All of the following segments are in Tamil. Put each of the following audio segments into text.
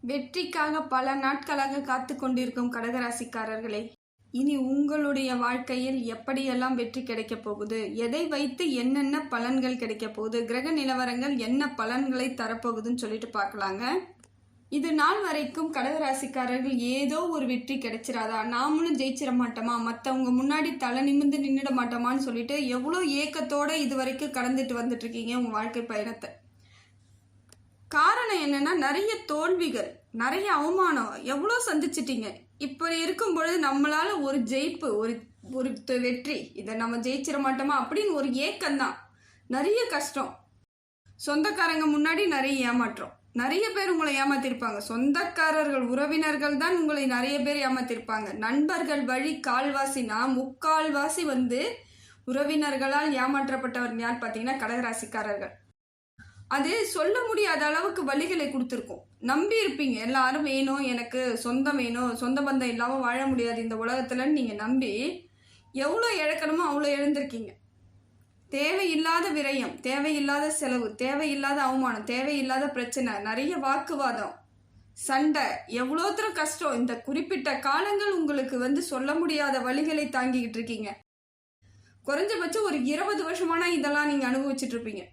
வெற்றிக்காக பல நாட்களாக காத்து கொண்டிருக்கும் கடகராசிக்காரர்களே, இனி உங்களுடைய வாழ்க்கையில் எப்படியெல்லாம் வெற்றி கிடைக்கப் போகுது, எதை வைத்து என்னென்ன பலன்கள் கிடைக்க போகுது, கிரக நிலவரங்கள் என்ன பலன்களை தரப்போகுதுன்னு சொல்லிட்டு பார்க்கலாங்க. இது நாள் வரைக்கும் கடகராசிக்காரர்கள் ஏதோ ஒரு வெற்றி கிடைச்சிடாதா, நாமளும் ஜெயிச்சிட மாட்டோமா, மற்றவங்க முன்னாடி தலை நிமிர்ந்து நின்றுட மாட்டோமான்னு சொல்லிட்டு எவ்வளோ ஏக்கத்தோட இது வரைக்கும் கடந்துட்டு வந்துட்டு இருக்கீங்க உங்க வாழ்க்கை பயணத்தை. காரணம் என்னன்னா, நிறைய தோல்விகள், நிறைய அவமானம் எவ்வளோ சந்திச்சிட்டீங்க. இப்படி இருக்கும் பொழுது நம்மளால ஒரு ஜெயிப்பு, ஒரு வெற்றி, இதை நம்ம ஜெயிச்சிட மாட்டோமா அப்படின்னு ஒரு ஏக்கம்தான். நிறைய கஷ்டம், சொந்தக்காரங்க முன்னாடி நிறைய ஏமாற்றம், நிறைய பேர் உங்களை ஏமாத்திருப்பாங்க. சொந்தக்காரர்கள், உறவினர்கள் தான் உங்களை நிறைய பேர் ஏமாத்திருப்பாங்க. நண்பர்கள் வழி கால்வாசினா முக்கால்வாசி உறவினர்களால் ஏமாற்றப்பட்டவர் யார் பார்த்தீங்கன்னா கடகராசிக்காரர்கள். அது சொல்ல முடியாத அளவுக்கு வழிகளை கொடுத்துருக்கோம். நம்பி இருப்பீங்க, எல்லாரும் வேணும், எனக்கு சொந்தம் வேணும், சொந்த பந்தம் இல்லாமல் வாழ முடியாது இந்த உலகத்துலன்னு நீங்கள் நம்பி எவ்வளோ இழக்கணுமோ அவ்வளோ இழந்திருக்கீங்க. தேவையில்லாத விரயம், தேவையில்லாத செலவு, தேவையில்லாத அவமானம், தேவையில்லாத பிரச்சனை, நிறைய வாக்குவாதம், சண்டை, எவ்வளோத்தரம் கஷ்டம். இந்த குறிப்பிட்ட காலங்கள் உங்களுக்கு சொல்ல முடியாத வழிகளை தாங்கிக்கிட்டு இருக்கீங்க. குறைஞ்சபட்சம் ஒரு 20 வருஷமான இதெல்லாம் நீங்கள் அனுபவிச்சுட்டு இருப்பீங்க.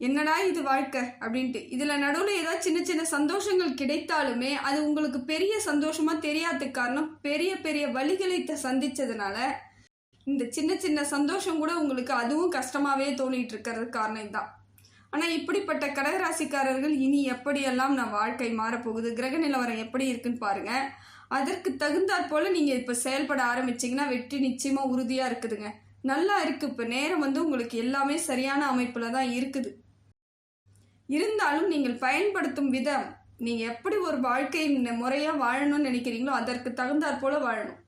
என்னடா இது வாழ்க்கை அப்படின்ட்டு. இதில் நடுவில் ஏதாவது சின்ன சின்ன சந்தோஷங்கள் கிடைத்தாலுமே அது உங்களுக்கு பெரிய சந்தோஷமா தெரியாததுக்கு காரணம் பெரிய பெரிய வழிகளை சந்திச்சதுனால இந்த சின்ன சின்ன சந்தோஷம் கூட உங்களுக்கு அதுவும் கஷ்டமாவே தோணிட்டு இருக்கிறது காரணம் இதுதான். ஆனால் இப்படிப்பட்ட கடகராசிக்காரர்கள் இனி எப்படியெல்லாம் நான் வாழ்க்கை மாறப்போகுது, கிரக நிலவரம் எப்படி இருக்குன்னு பாருங்க. அதற்கு தகுந்தாற் போல நீங்கள் இப்போ செயல்பட ஆரம்பிச்சிங்கன்னா வெற்றி நிச்சயமாக உறுதியாக இருக்குதுங்க. நல்லா இருக்கு. இப்போ நேரம் உங்களுக்கு எல்லாமே சரியான அமைப்பில் தான் இருக்குது. இருந்தாலும் நீங்கள் பயன்படுத்தும் விதம், நீங்கள் எப்படி ஒரு வாழ்க்கை முறையாக வாழணும்னு நினைக்கிறீங்களோ அதற்கு தகுந்தாற் போல வாழணும்.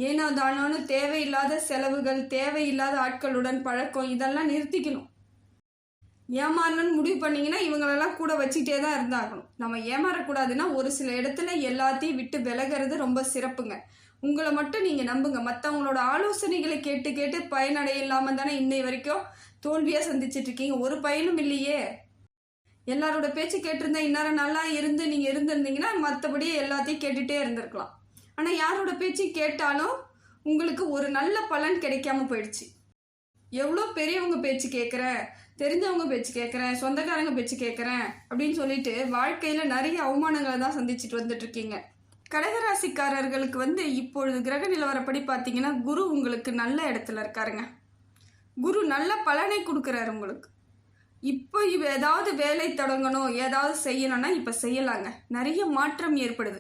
ஏனோ தானோன்னு தேவையில்லாத செலவுகள், தேவையில்லாத ஆட்களுடன் பழக்கம், இதெல்லாம் நிறுத்திக்கணும். ஏமாறணும்னு முடிவு பண்ணீங்கன்னா இவங்களெல்லாம் கூட வச்சுக்கிட்டே தான் இருந்தாகணும். நம்ம ஏமாறக்கூடாதுன்னா ஒரு சில இடத்துல எல்லாத்தையும் விட்டு விலகிறது ரொம்ப சிறப்புங்க. உங்களை மட்டும் நீங்கள் நம்புங்க. மற்றவங்களோட ஆலோசனைகளை கேட்டு கேட்டு பயனடைய இல்லாமல் தானே இன்னை வரைக்கும் தோல்வியாக சந்திச்சிட்டு இருக்கீங்க. ஒரு பயனும் இல்லையே. எல்லாரோட பேச்சு கேட்டிருந்தா இந்நேரம் நல்லா இருந்து நீங்கள் இருந்திருந்தீங்கன்னா மற்றபடி எல்லாத்தையும் கேட்டுகிட்டே இருந்திருக்கலாம். ஆனால் யாரோட பேச்சு கேட்டாலும் உங்களுக்கு ஒரு நல்ல பலன் கிடைக்காம போயிடுச்சு. எவ்வளோ பெரியவங்க பேச்சு கேட்குறேன், தெரிஞ்சவங்க பேச்சு கேட்குறேன், சொந்தக்காரங்க பேச்சு கேட்குறேன் அப்படின்னு சொல்லிட்டு வாழ்க்கையில் நிறைய அவமானங்களை தான் சந்திச்சுட்டு வந்துட்டு இருக்கீங்க. கடகராசிக்காரர்களுக்கு இப்பொழுது கிரக நிலவரப்படி பார்த்தீங்கன்னா குரு உங்களுக்கு நல்ல இடத்துல இருக்காருங்க. குரு நல்ல பலனை கொடுக்குறாரு உங்களுக்கு. இப்போ ஏதாவது வேலை தொடங்கணும், ஏதாவது செய்யணும்னா இப்போ செய்யலாங்க. நிறைய மாற்றம் ஏற்படுது.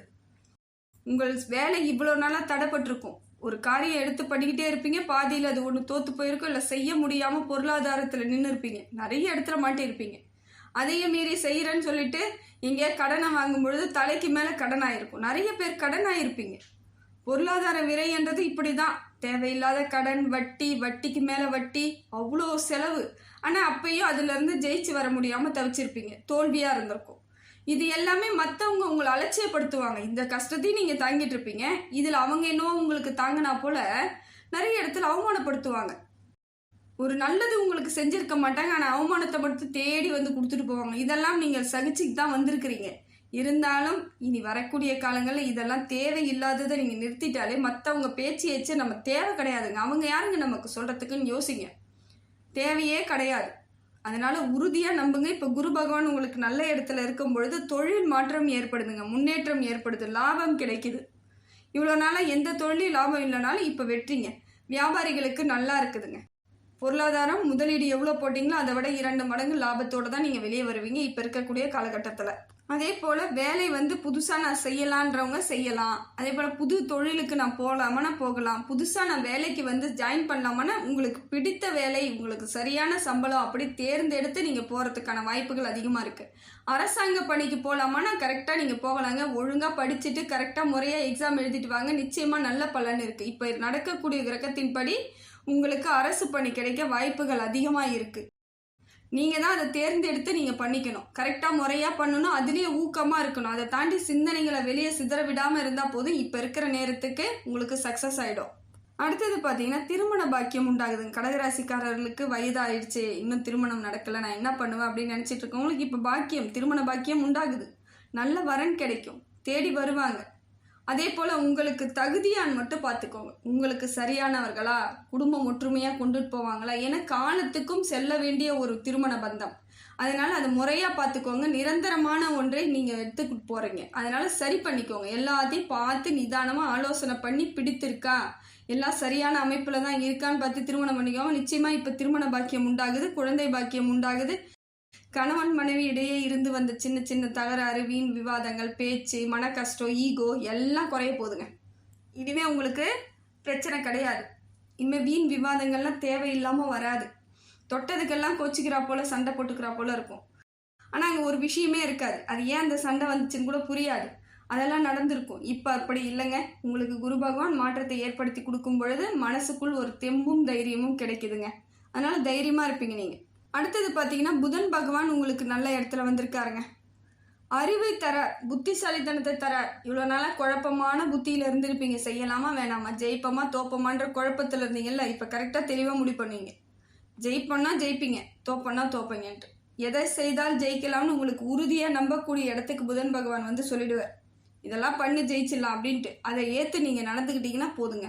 உங்கள் வேலை இவ்வளோ நாளாக தடைப்பட்டிருக்கும். ஒரு காரியம் எடுத்து பண்ணிக்கிட்டே இருப்பீங்க, பாதியில் அது ஒன்று தோற்று போயிருக்கும், இல்லை செய்ய முடியாமல் பொருளாதாரத்தில் நின்று இருப்பீங்க, நிறைய இடத்துல மாட்டியிருப்பீங்க. அதையும் மீறி செய்கிறேன்னு சொல்லிட்டு எங்கேயா கடனை வாங்கும் பொழுது தலைக்கு மேலே கடன் ஆகிருக்கும். நிறைய பேர் கடன் ஆகிருப்பீங்க. பொருளாதார விரைன்றது இப்படி தான். தேவையில்லாத கடன், வட்டி, வட்டிக்கு மேலே வட்டி, அவ்வளோ செலவு. ஆனால் அப்பயும் அதுலேருந்து ஜெயிச்சு வர முடியாமல் தவிச்சிருப்பீங்க, தோல்வியாக இருந்திருக்கும். இது எல்லாமே மற்றவங்க உங்களை அலட்சியப்படுத்துவாங்க. இந்த கஷ்டத்தையும் நீங்கள் தாங்கிட்டு இருப்பீங்க. இதில் அவங்க என்னவோ உங்களுக்கு தாங்கினா போல நிறைய இடத்துல அவமானப்படுத்துவாங்க. ஒரு நல்லது உங்களுக்கு செஞ்சிருக்க மாட்டாங்க, ஆனால் அவமானத்தை மட்டும் தேடி கொடுத்துட்டு போவாங்க. இதெல்லாம் நீங்கள் சகிச்சுக்கு தான் வந்திருக்கிறீங்க. இருந்தாலும் இனி வரக்கூடிய காலங்களில் இதெல்லாம் தேவையில்லாததை நீங்கள் நிறுத்திட்டாலே மற்றவங்க பேச்சு ஏச்சு நம்ம தேவை கிடையாதுங்க. அவங்க யாருங்க நமக்கு சொல்கிறதுக்குன்னு யோசிங்க. தேவையே கிடையாது. அதனால உறுதியாக நம்புங்க. இப்போ குரு பகவான் உங்களுக்கு நல்ல இடத்துல இருக்கும் பொழுது தொழில் மாற்றம் ஏற்படுதுங்க, முன்னேற்றம் ஏற்படுது, லாபம் கிடைக்குது. இவ்வளோ நாளாக எந்த தொழிலும் லாபம் இல்லைனாலும் இப்போ வெற்றிங்க. வியாபாரிகளுக்கு நல்லா இருக்குதுங்க. பொருளாதாரம், முதலீடு எவ்வளோ போட்டிங்களோ அதை விட 2 மடங்கு லாபத்தோடு தான் நீங்கள் வெளியே வருவீங்க இப்போ இருக்கக்கூடிய காலகட்டத்தில். அதே போல் வேலை புதுசாக நான் செய்யலான்றவங்க செய்யலாம். அதே போல் புது தொழிலுக்கு நான் போகலாமான்னா போகலாம். புதுசாக நான் வேலைக்கு ஜாயின் பண்ணலாமான்னா உங்களுக்கு பிடித்த வேலை, உங்களுக்கு சரியான சம்பளம் அப்படி தேர்ந்தெடுத்து நீங்கள் போகிறதுக்கான வாய்ப்புகள் அதிகமாக இருக்குது. அரசாங்க பணிக்கு போகலாமான்னா கரெக்டாக நீங்கள் போகலாங்க. ஒழுங்காக படிச்சுட்டு கரெக்டாக முறையாக எக்ஸாம் எழுதிட்டு வாங்க, நிச்சயமாக நல்ல பலன் இருக்குது. இப்போ நடக்கக்கூடிய கிரகத்தின்படி உங்களுக்கு அரசு பணி கிடைக்க வாய்ப்புகள் அதிகமாக இருக்குது. நீங்கள் தான் அதை தேர்ந்தெடுத்து நீங்கள் பண்ணிக்கணும். கரெக்டாக முறையாக பண்ணணும், அதுலேயே ஊக்கமாக இருக்கணும். அதை தாண்டி சிந்தனைகளை வெளியே சிதற விடாமல் இருந்தால் போதும். இப்போ இருக்கிற நேரத்துக்கு உங்களுக்கு சக்ஸஸ் ஆகிடும். அடுத்தது பார்த்தீங்கன்னா திருமண பாக்கியம் உண்டாகுதுங்க. கடகராசிக்காரர்களுக்கு வயதாயிடுச்சு, இன்னும் திருமணம் நடக்கலை, நான் என்ன பண்ணுவேன் அப்படின்னு நினச்சிட்டு இருக்கவங்களுக்கு இப்போ பாக்கியம், திருமண பாக்கியம் உண்டாகுது. நல்ல வரன் கிடைக்கும், தேடி வருவாங்க. அதே போல் உங்களுக்கு தகுதியான்னு மட்டும் பார்த்துக்கோங்க. உங்களுக்கு சரியானவர்களா, குடும்பம் ஒற்றுமையாக கொண்டுட்டு போவாங்களா, ஏன்னா காலத்துக்கும் செல்ல வேண்டிய ஒரு திருமண பந்தம். அதனால் அதை முறையாக பார்த்துக்கோங்க. நிரந்தரமான ஒன்றை நீங்கள் எடுத்துக்கிட்டு போகிறீங்க, அதனால் சரி பண்ணிக்கோங்க. எல்லாத்தையும் பார்த்து நிதானமாக ஆலோசனை பண்ணி பிடித்திருக்கா, எல்லாம் சரியான அமைப்பில் தான் இருக்கான்னு பார்த்து திருமணம் பண்ணிக்கோங்க. நிச்சயமாக இப்போ திருமண பாக்கியம் உண்டாகுது, குழந்தை பாக்கியம் உண்டாகுது. கணவன் மனைவி இடையே இருந்து வந்த சின்ன சின்ன தகராறு, வீண் விவாதங்கள், பேச்சு, மன கஷ்டம், ஈகோ எல்லாம் குறைய போகுதுங்க. இனிமே உங்களுக்கு பிரச்சனை கிடையாது. இனிமேல் வீண் விவாதங்கள்லாம் தேவையில்லாமல் வராது. தொட்டதுக்கெல்லாம் கோச்சிக்கிறா போல், சண்டை போட்டுக்கிறா போல் இருக்கும். ஆனால் அங்கே ஒரு விஷயமே இருக்காது. அது ஏன் அந்த சண்டை வந்துச்சுன்னு கூட புரியாது. அதெல்லாம் நடந்திருக்கும். இப்போ அப்படி இல்லைங்க. உங்களுக்கு குரு பகவான் மாற்றத்தை ஏற்படுத்தி கொடுக்கும் பொழுது மனசுக்குள் ஒரு தெம்பும் தைரியமும் கிடைக்குதுங்க. அதனால் தைரியமாக இருப்பீங்க நீங்கள். அடுத்தது பார்த்தீங்கன்னா புதன் பகவான் உங்களுக்கு நல்ல இடத்துல வந்திருக்காருங்க. அறிவை தர, புத்திசாலித்தனத்தை தர. இவ்வளோ நாளாக குழப்பமான புத்தியில் இருந்திருப்பீங்க. செய்யலாமா வேணாமா, ஜெயிப்போமா தோப்பமான்ற குழப்பத்தில் இருந்தீங்கல்ல, இப்போ கரெக்டாக தெளிவாக முடிவு பண்ணுவீங்க. ஜெயிப்போன்னா ஜெயிப்பீங்க, தோப்பன்னா தோப்பீங்கன்ட்டு. எதை செய்தால் ஜெயிக்கலாம்னு உங்களுக்கு உறுதியாக நம்பக்கூடிய இடத்துக்கு புதன் பகவான் வந்து சொல்லிடுவார். இதெல்லாம் பண்ணி ஜெயிச்சிடலாம் அப்படின்ட்டு. அதை ஏற்று நீங்கள் நடந்துக்கிட்டீங்கன்னா போதுங்க.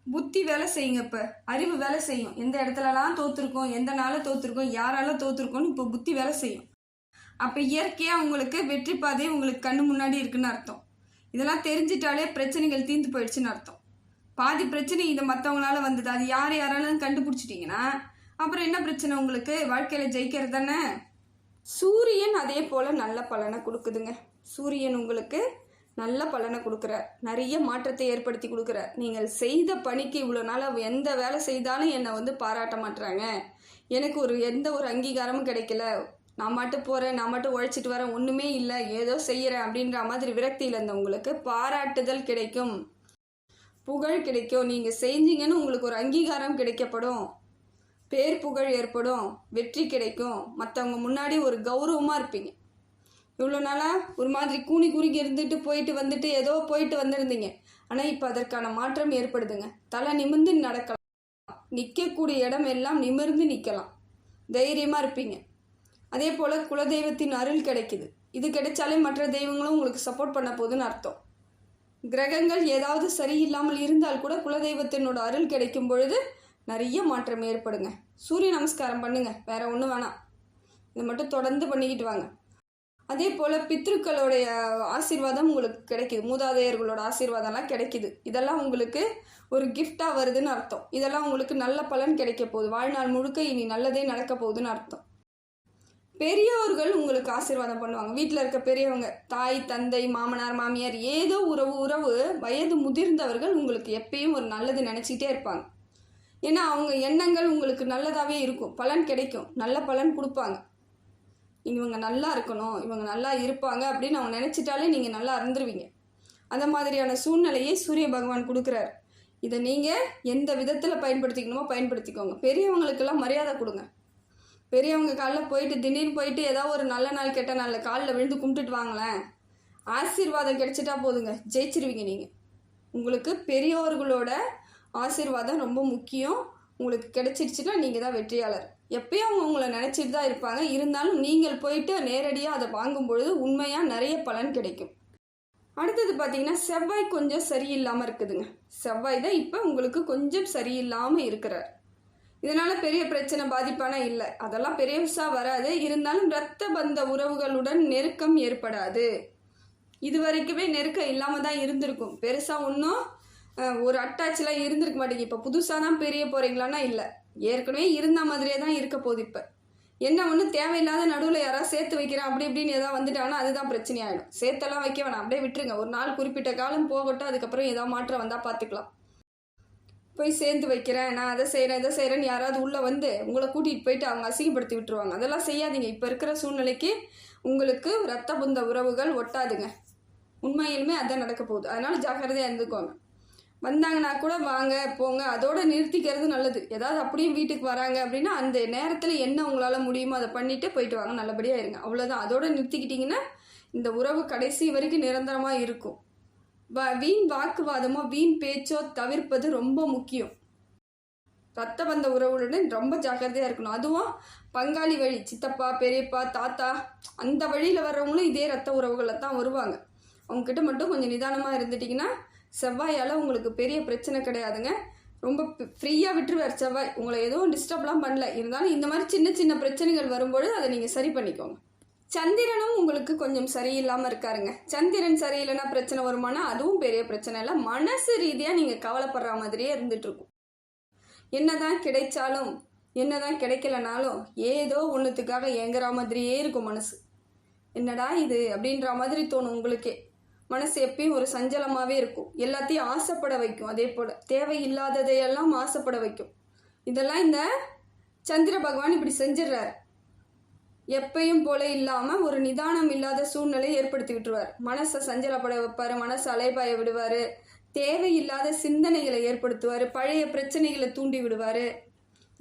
புத்தி வேலை செய்யுங்க. இப்போ அறிவு வேலை செய்யும். எந்த இடத்துலலாம் தோற்றுருக்கோம், எந்த நாளில் தோற்றுருக்கோம், யாரால தோற்றுருக்கோன்னு இப்போ புத்தி வேலை செய்யும். அப்போ இயற்கையாக உங்களுக்கு வெற்றி பாதை உங்களுக்கு கண்ணு முன்னாடி இருக்குன்னு அர்த்தம். இதெல்லாம் தெரிஞ்சிட்டாலே பிரச்சனைகள் தீர்ந்து போயிடுச்சுன்னு அர்த்தம். பாதி பிரச்சனை இதை மற்றவங்களால வந்தது, அது யாராலும் கண்டுபிடிச்சிட்டிங்கன்னா அப்புறம் என்ன பிரச்சனை உங்களுக்கு? வாழ்க்கையில் ஜெயிக்கிறது தானே. சூரியன் அதே போல் நல்ல பலனை கொடுக்குதுங்க. சூரியன் உங்களுக்கு நல்ல பலனை கொடுக்குறார், நிறைய மாற்றத்தை ஏற்படுத்தி கொடுக்குறார். நீங்கள் செய்த பணிக்கு இவ்வளோ நாள் எந்த வேலை செய்தாலும் என்னை வந்து பாராட்ட மாட்டுறாங்க, எனக்கு எந்த ஒரு அங்கீகாரமும் கிடைக்கல, நான் மட்டும் போகிறேன், நான் மட்டும் உழைச்சிட்டு வரேன், ஒன்றுமே இல்லை, ஏதோ செய்கிறேன் அப்படின்ற மாதிரி விரக்தியில் இருந்தவங்களுக்கு பாராட்டுதல் கிடைக்கும், புகழ் கிடைக்கும். நீங்கள் செஞ்சீங்கன்னு உங்களுக்கு ஒரு அங்கீகாரம் கிடைக்கப்படும், பேர் புகழ் ஏற்படும், வெற்றி கிடைக்கும், மற்றவங்க முன்னாடி ஒரு கௌரவமாக இருப்பீங்க. இவ்வளோ நாளாக ஒரு மாதிரி கூனி குறுகி இருந்துட்டு போயிட்டு வந்துட்டு ஏதோ போயிட்டு வந்திருந்தீங்க. ஆனால் இப்போ அதற்கான மாற்றம் ஏற்படுதுங்க. தலை நிமிர்ந்து நடக்கலாம், நிற்கக்கூடிய இடம் எல்லாம் நிமிர்ந்து நிற்கலாம், தைரியமாக இருப்பீங்க. அதே போல் குலதெய்வத்தின் அருள் கிடைக்குது. இது கிடைச்சாலே மற்ற தெய்வங்களும் உங்களுக்கு சப்போர்ட் பண்ண போகுதுன்னு அர்த்தம். கிரகங்கள் ஏதாவது சரியில்லாமல் இருந்தால் கூட குலதெய்வத்தினோட அருள் கிடைக்கும் பொழுது நிறைய மாற்றம் ஏற்படுங்க. சூரிய நமஸ்காரம் பண்ணுங்க, வேற ஒன்றும் வேணாம், இதை மட்டும் தொடர்ந்து பண்ணிக்கிட்டு வாங்க. அதே போல் பித்ருக்களுடைய ஆசீர்வாதம் உங்களுக்கு கிடைக்கிது, மூதாதையர்களோட ஆசீர்வாதம்லாம் கிடைக்கிது. இதெல்லாம் உங்களுக்கு ஒரு கிஃப்டாக வருதுன்னு அர்த்தம். இதெல்லாம் உங்களுக்கு நல்ல பலன் கிடைக்க போகுது. வாழ்நாள் முழுக்க இனி நல்லதே நடக்க போகுதுன்னு அர்த்தம். பெரியவர்கள் உங்களுக்கு ஆசீர்வாதம் பண்ணுவாங்க. வீட்டில் இருக்க பெரியவங்க, தாய் தந்தை மாமனார் மாமியார், ஏதோ உறவு வயது முதிர்ந்தவர்கள் உங்களுக்கு எப்பயும் ஒரு நல்லது நினச்சிக்கிட்டே இருப்பாங்க. ஏன்னா அவங்க எண்ணங்கள் உங்களுக்கு நல்லதாகவே இருக்கும், பலன் கிடைக்கும், நல்ல பலன் கொடுப்பாங்க. இவங்க நல்லா இருக்கணும், இவங்க நல்லா இருப்பாங்க அப்படின்னு அவங்க நினச்சிட்டாலே நீங்கள் நல்லா இருந்துருவீங்க. அந்த மாதிரியான சூழ்நிலையை சூரிய பகவான் கொடுக்குறாரு. இதை நீங்கள் எந்த விதத்தில் பயன்படுத்திக்கணுமோ பயன்படுத்திக்கோங்க. பெரியவங்களுக்கெல்லாம் மரியாதை கொடுங்க. பெரியவங்க காலில் போயிட்டு திடீர்னு போயிட்டு ஏதாவது ஒரு நல்ல நாள் கெட்ட நாளில் காலில் விழுந்து கும்பிட்டுட்டு வாங்களேன், ஆசீர்வாதம் கிடைச்சிட்டா போதுங்க, ஜெயிச்சிருவீங்க நீங்கள். உங்களுக்கு பெரியோர்களோட ஆசீர்வாதம் ரொம்ப முக்கியம். உங்களுக்கு கிடைச்சிடுச்சுன்னா நீங்கள் தான் வெற்றியாளர். எப்பயும் அவங்க உங்களை நினச்சிட்டு தான் இருப்பாங்க. இருந்தாலும் நீங்கள் போயிட்டு நேரடியாக அதை வாங்கும் பொழுது உண்மையாக நிறைய பலன் கிடைக்கும். அடுத்தது பார்த்தீங்கன்னா செவ்வாய் கொஞ்சம் சரியில்லாமல் இருக்குதுங்க. செவ்வாய் தான் இப்போ உங்களுக்கு கொஞ்சம் சரியில்லாமல் இருக்கிறார். இதனால் பெரிய பிரச்சனை பாதிப்பான இல்லை, அதெல்லாம் பெருசாக வராது. இருந்தாலும் இரத்த பந்த உறவுகளுடன் நெருக்கம் ஏற்படாது. இது வரைக்குமே நெருக்கம் இல்லாமல் தான் இருந்திருக்கும். பெருசாக ஒன்றும் ஒரு அட்டாச்லாம் இருந்திருக்க மாட்டேங்க. இப்போ புதுசாக தான் பெரிய போகிறீங்களான்னா இல்லை, ஏற்கனவே இருந்த மாதிரியே தான் இருக்க போகுது. இப்போ என்ன ஒன்று தேவையில்லாத நடுவில் யாராவது சேர்த்து வைக்கிறேன் அப்படி இப்படின்னு ஏதாவது வந்துட்டாங்கன்னா அதுதான் பிரச்சனையாயிடும். சேர்த்தெல்லாம் வைக்க வேணாம், அப்படியே விட்டுருங்க. ஒரு நாள் குறிப்பிட்ட காலம் போகட்டும், அதுக்கப்புறம் ஏதாவது மாற்றம் வந்தால் பார்த்துக்கலாம். போய் சேர்ந்து வைக்கிறேன், நான் அதை செய்கிறேன் இதை செய்கிறேன்னு யாராவது உள்ளே வந்து உங்களை கூட்டிகிட்டு போயிட்டு அவங்க அசிங்கப்படுத்தி விட்டுருவாங்க. அதெல்லாம் செய்யாதீங்க. இப்போ இருக்கிற சூழ்நிலைக்கு உங்களுக்கு ரத்த புந்த உறவுகள் ஒட்டாதுங்க. உண்மையிலுமே அதான் நடக்க போகுது. அதனால் ஜாக்கிரதையாக இருந்துக்கோங்க. வந்தாங்கன்னா கூட வாங்க போங்க, அதோடு நிறுத்திக்கிறது நல்லது. ஏதாவது அப்படியும் வீட்டுக்கு வராங்க அப்படின்னா அந்த நேரத்தில் என்ன உங்களால் முடியுமோ அதை பண்ணிவிட்டு போயிட்டு வாங்க, நல்லபடியாக இருங்க, அவ்வளோதான். அதோடு நிறுத்திக்கிட்டிங்கன்னா இந்த உறவு கடைசி வரைக்கும் நிரந்தரமாக இருக்கும். வீண் வாக்குவாதமோ வீண் பேச்சோ தவிர்ப்பது ரொம்ப முக்கியம். ரத்த பந்த உறவுடன் ரொம்ப ஜாக்கிரதையாக இருக்கணும். அதுவும் பங்காளி வழி, சித்தப்பா, பெரியப்பா, தாத்தா, அந்த வழியில் வர்றவங்களும் இதே ரத்த உறவுகளில் தான் வருவாங்க. அவங்கக்கிட்ட மட்டும் கொஞ்சம் நிதானமாக இருந்துட்டிங்கன்னா செவ்வாயால் உங்களுக்கு பெரிய பிரச்சனை கிடையாதுங்க. ரொம்ப ஃப்ரீயாக விட்டுருவார் செவ்வாய். உங்களை எதுவும் டிஸ்டர்ப்லாம் பண்ணல. இருந்தாலும் இந்த மாதிரி சின்ன சின்ன பிரச்சனைகள் வரும்பொழுது அதை நீங்கள் சரி பண்ணிக்கோங்க. சந்திரனும் உங்களுக்கு கொஞ்சம் சரியில்லாமல் இருக்காருங்க. சந்திரன் சரியில்லைன்னா பிரச்சனை வருமானா அதுவும் பெரிய பிரச்சனை இல்லை. மனசு ரீதியாக நீங்கள் கவலைப்படுற மாதிரியே இருந்துகிட்ருக்கும். என்னதான் கிடைச்சாலும் என்னதான் கிடைக்கலனாலும் ஏதோ ஒன்றுத்துக்காக ஏங்குற மாதிரியே இருக்கும் மனசு. என்னடா இது அப்படின்ற மாதிரி தோணும் உங்களுக்கே. மனசு எப்பயும் ஒரு சஞ்சலமாகவே இருக்கும். எல்லாத்தையும் ஆசைப்பட வைக்கும். அதே போல் தேவையில்லாததையெல்லாம் ஆசைப்பட வைக்கும். இதெல்லாம் இந்த சந்திர பகவான் இப்படி செஞ்சிடுறாரு. எப்பயும் போல இல்லாமல் ஒரு நிதானம் இல்லாத சூழ்நிலையை ஏற்படுத்தி விட்டுருவார். மனசை சஞ்சலப்பட வைப்பார், மனசை அலைபாய விடுவார், தேவையில்லாத சிந்தனைகளை ஏற்படுத்துவார், பழைய பிரச்சனைகளை தூண்டி விடுவார்.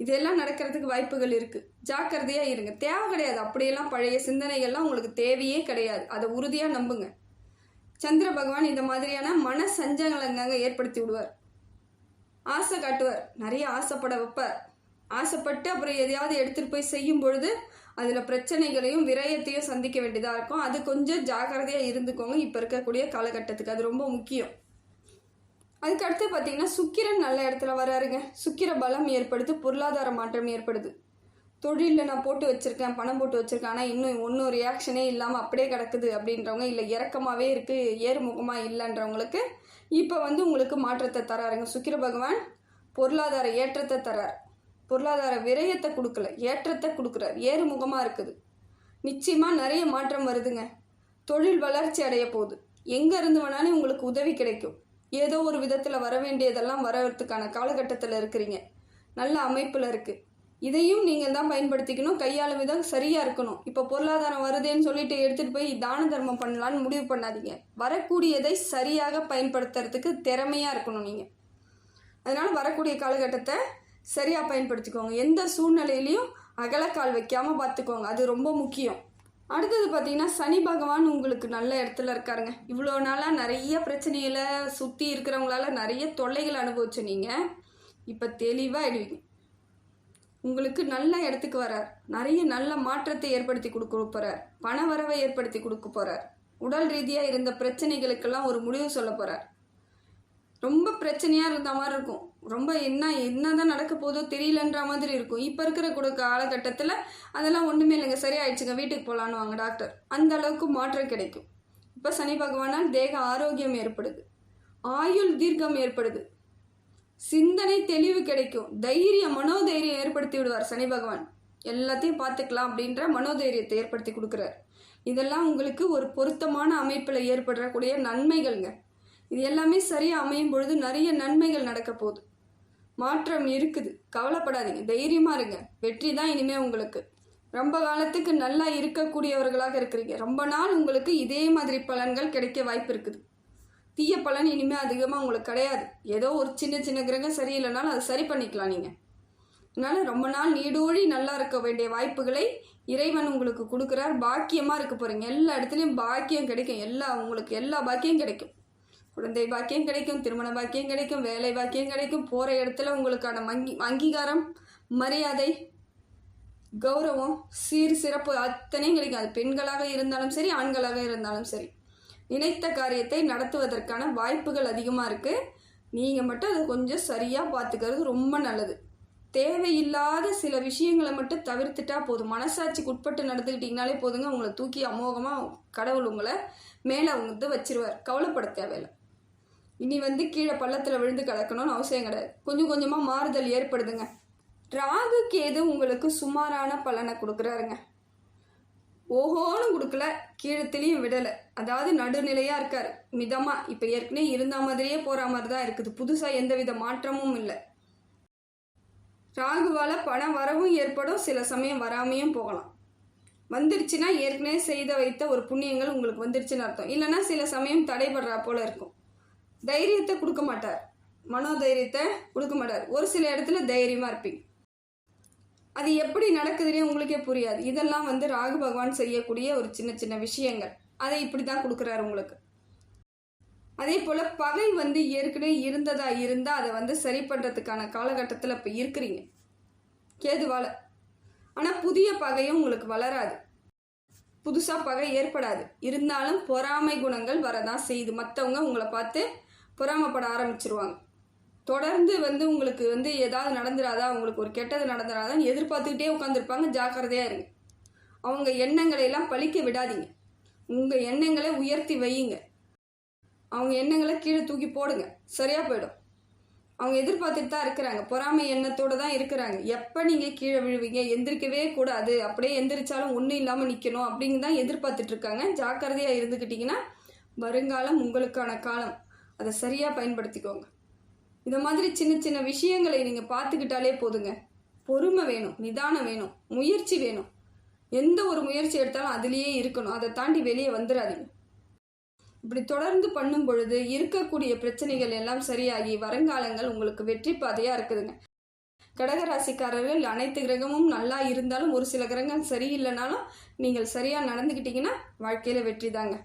இதெல்லாம் நடக்கிறதுக்கு வாய்ப்புகள் இருக்குது. ஜாக்கிரதையாக இருங்க. தேவை கிடையாது. அப்படியெல்லாம் பழைய சிந்தனைகள்லாம் உங்களுக்கு தேவையே கிடையாது. அதை உறுதியாக நம்புங்க. சந்திர பகவான் இந்த மாதிரியான மன சஞ்சலங்களை ஏற்படுத்தி விடுவார். ஆசை காட்டுவார், நிறைய ஆசைப்பட வைப்பார். ஆசைப்பட்டு அப்புறம் எதையாவது எடுத்துகிட்டு போய் செய்யும் பொழுது அதில் பிரச்சனைகளையும் விரயத்தையும் சந்திக்க வேண்டியதாக இருக்கும். அது கொஞ்சம் ஜாக்கிரதையாக இருந்துக்கோங்க இப்போ இருக்கக்கூடிய காலகட்டத்துக்கு. அது ரொம்ப முக்கியம். அதுக்கடுத்து பார்த்தீங்கன்னா சுக்கிரன் நல்ல இடத்துல வராருங்க. சுக்கிர பலம் ஏற்படுது, பொருளாதார மாற்றம் ஏற்படுது. தொழிலில் நான் போட்டு வச்சுருக்கேன், பணம் போட்டு வச்சுருக்கேன், ஆனால் இன்னும் ஒன்றும் ரியாக்ஷனே இல்லாமல் அப்படியே கிடக்குது அப்படின்றவங்க, இல்லை இறக்கமாகவே இருக்குது, ஏறுமுகமாக இல்லைன்றவங்களுக்கு இப்போ உங்களுக்கு மாற்றத்தை தராருங்க. சுக்கிர பகவான் பொருளாதார ஏற்றத்தை தரார். பொருளாதார விரயத்தை கொடுக்கல, ஏற்றத்தை கொடுக்குறார். ஏறுமுகமாக இருக்குது. நிச்சயமாக நிறைய மாற்றம் வருதுங்க. தொழில் வளர்ச்சி அடைய போகுது. எங்கே இருந்து வேணாலும் உங்களுக்கு உதவி கிடைக்கும். ஏதோ ஒரு விதத்தில் வர வேண்டியதெல்லாம் வரத்துக்கான காலகட்டத்தில் இருக்கிறீங்க. நல்ல அமைப்பில் இருக்குது. இதையும் நீங்கள் தான் பயன்படுத்திக்கணும். கையாளும் விதம் சரியாக இருக்கணும். இப்போ பொருளாதாரம் வருதுன்னு சொல்லிட்டு எடுத்துகிட்டு போய் தான தர்மம் பண்ணலான்னு முடிவு பண்ணாதீங்க. வரக்கூடியதை சரியாக பயன்படுத்துறதுக்கு திறமையாக இருக்கணும் நீங்கள். அதனால் வரக்கூடிய காலகட்டத்தை சரியாக பயன்படுத்திக்கோங்க. எந்த சூழ்நிலையிலையும் அகலக்கால் வைக்காமல் பார்த்துக்கோங்க. அது ரொம்ப முக்கியம். அடுத்தது பார்த்தீங்கன்னா சனி பகவான் உங்களுக்கு நல்ல இடத்துல இருக்காருங்க. இவ்வளோ நாளாக நிறைய பிரச்சனைகளை சுற்றி இருக்கிறவங்களால நிறைய தொல்லைகள் அனுபவிச்சு நீங்கள் இப்போ தெளிவாக ஆயிடுவீங்க. உங்களுக்கு நல்ல இடத்துக்கு வரார். நிறைய நல்ல மாற்றத்தை ஏற்படுத்தி கொடுக்க போகிறார். பண வரவை ஏற்படுத்தி கொடுக்க போகிறார். உடல் ரீதியாக இருந்த பிரச்சனைகளுக்கெல்லாம் ஒரு முடிவு சொல்ல போகிறார். ரொம்ப பிரச்சனையாக இருந்த மாதிரி இருக்கும். ரொம்ப என்னதான் நடக்க போதோ தெரியலன்ற மாதிரி இருக்கும். இப்போ இருக்கிற காலகட்டத்தில் அதெல்லாம் ஒன்றுமே இல்லைங்க, சரியாயிடுச்சுங்க, வீட்டுக்கு போகலான்னு வாங்க டாக்டர், அந்த அளவுக்கு மாற்றம் கிடைக்கும். இப்போ சனி பகவானால் தேக ஆரோக்கியம் ஏற்படுது, ஆயுள் தீர்க்கம் ஏற்படுது, சிந்தனை தெளிவு கிடைக்கும், தைரியம், மனோதைரியம் ஏற்படுத்தி விடுவார் சனி பகவான். எல்லாத்தையும் பார்த்துக்கலாம் அப்படின்ற மனோதைரியத்தை ஏற்படுத்தி கொடுக்குறார். இதெல்லாம் உங்களுக்கு ஒரு பொருத்தமான அமைப்பில் ஏற்படக்கூடிய நன்மைகள்ங்க. இது எல்லாமே சரியாக அமையும் பொழுது நிறைய நன்மைகள் நடக்க போகுது. மாற்றம் இருக்குது. கவலைப்படாதீங்க, தைரியமாக இருங்க. வெற்றி தான் இனிமேல் உங்களுக்கு. ரொம்ப காலத்துக்கு நல்லா இருக்கக்கூடியவர்களாக இருக்கிறீங்க. ரொம்ப நாள் உங்களுக்கு இதே மாதிரி பலன்கள் கிடைக்க வாய்ப்பு இருக்குது. தீய பலன் இனிமேல் அதிகமாக உங்களுக்கு கிடையாது. ஏதோ ஒரு சின்ன சின்ன கிரகம் சரியில்லைனாலும் அதை சரி பண்ணிக்கலாம் நீங்கள். அதனால் ரொம்ப நாள் நீடோழி நல்லா இருக்க வேண்டிய வாய்ப்புகளை இறைவன் உங்களுக்கு கொடுக்குறார். பாக்கியமாக இருக்க போகிறீங்க. எல்லா இடத்துலையும் பாக்கியம் கிடைக்கும். உங்களுக்கு எல்லா பாக்கியம் கிடைக்கும். குழந்தை பாக்கியம் கிடைக்கும், திருமண பாக்கியம் கிடைக்கும், வேலை பாக்கியம் கிடைக்கும். போகிற இடத்துல உங்களுக்கான அங்கீகாரம், மரியாதை, கௌரவம், சீர் சிறப்பு அத்தனையும் கிடைக்கும். அது பெண்களாக இருந்தாலும் சரி, ஆண்களாக இருந்தாலும் சரி. நினைத்த காரியத்தை நடத்துவதற்கான வாய்ப்புகள் அதிகமாக இருக்குது. நீங்கள் மட்டும் அதை கொஞ்சம் சரியாக பார்த்துக்கிறது ரொம்ப நல்லது. தேவையில்லாத சில விஷயங்களை மட்டும் தவிர்த்துட்டா போதும். மனசாட்சிக்கு உட்பட்டு நடந்துக்கிட்டிங்கனாலே போதுங்க. உங்களை தூக்கி அமோகமாக கடவுள் உங்களை மேலே வச்சிருவார். கவலைப்பட தேவையில்லை. இனி கீழே பள்ளத்தில் விழுந்து கிடக்கணும்னு அவசியம் கிடையாது. கொஞ்சம் கொஞ்சமாக மாறுதல் ஏற்படுதுங்க. ராகு கேது உங்களுக்கு சுமாரான பலனை கொடுக்குறாருங்க. ஓஹோன்னு கொடுக்கல, கீழத்திலையும் விடலை. அதாவது நடுநிலையாக இருக்கார், மிதமாக. இப்போ ஏற்கனவே இருந்த மாதிரியே போகிற மாதிரி தான் இருக்குது. புதுசாக எந்தவித மாற்றமும் இல்லை. ராகுவால் பண வரவும் ஏற்படும், சில சமயம் வராமையும் போகலாம். வந்துருச்சுன்னா ஏற்கனவே செய்த வைத்த ஒரு புண்ணியங்கள் உங்களுக்கு வந்துருச்சுன்னு அர்த்தம். இல்லைன்னா சில சமயம் தடைபடுறா போல இருக்கும். தைரியத்தை கொடுக்க மாட்டார், மனோதைரியத்தை கொடுக்க மாட்டார். ஒரு சில இடத்துல தைரியமாக இருப்பீங்க. அது எப்படி நடக்குதுன்னே உங்களுக்கே புரியாது. இதெல்லாம் ராகு பகவான் செய்யக்கூடிய ஒரு சின்ன சின்ன விஷயங்கள். அதை இப்படி தான் கொடுக்குறாரு உங்களுக்கு. அதே போல் பகை வந்து ஏற்கனவே இருந்ததா இருந்தால் அதை வந்து சரி பண்ணுறதுக்கான காலகட்டத்தில் இப்போ இருக்கிறீங்க கேதுவால். ஆனால் புதிய பகையும் உங்களுக்கு வளராது, புதுசாக பகை ஏற்படாது. இருந்தாலும் பொறாமை குணங்கள் வரதான் செய்யுது. மற்றவங்க உங்களை பார்த்து பொறாமைப்பட ஆரம்பிச்சிருவாங்க. தொடர்ந்து வந்து உங்களுக்கு வந்து ஏதாவது நடந்துடாதா, உங்களுக்கு ஒரு கெட்டது நடந்துடாதான்னு எதிர்பார்த்துக்கிட்டே உட்காந்துருப்பாங்க. ஜாக்கிரதையாக இருங்க. அவங்க எண்ணங்களை எல்லாம் பழிக்க விடாதீங்க. உங்கள் எண்ணங்களை உயர்த்தி வையுங்க. அவங்க எண்ணங்களை கீழே தூக்கி போடுங்க, சரியாக போயிடும். அவங்க எதிர்பார்த்துட்டு தான் இருக்கிறாங்க, பொறாமை எண்ணத்தோடு தான் இருக்கிறாங்க. எப்போ நீங்கள் கீழே விழுவீங்க, எந்திரிக்கவே கூடாது, அப்படியே எந்திரிச்சாலும் ஒன்றும் இல்லாமல் நிற்கணும் அப்படின்னு தான் எதிர்பார்த்துட்டு இருக்காங்க. ஜாக்கிரதையாக இருந்துக்கிட்டிங்கன்னா வருங்காலம் உங்களுக்கான காலம். அதை சரியாக பயன்படுத்திக்கோங்க. இந்த மாதிரி சின்ன சின்ன விஷயங்களை நீங்கள் பார்த்துக்கிட்டாலே போதுங்க. பொறுமை வேணும், நிதானம் வேணும், முயற்சி வேணும். எந்த ஒரு முயற்சி எடுத்தாலும் அதுலேயே இருக்கணும். அதை தாண்டி வெளியே வந்துடாதீங்க. இப்படி தொடர்ந்து பண்ணும் பொழுது இருக்கக்கூடிய பிரச்சனைகள் எல்லாம் சரியாகி வருங்காலங்கள் உங்களுக்கு வெற்றி பாதையாக இருக்குதுங்க. கடகராசிக்காரர்கள் அனைத்து கிரகமும் நல்லா இருந்தாலும் ஒரு சில கிரகங்கள் சரியில்லைனாலும் நீங்கள் சரியாக நடந்துக்கிட்டீங்கன்னா வாழ்க்கையில் வெற்றி தாங்க.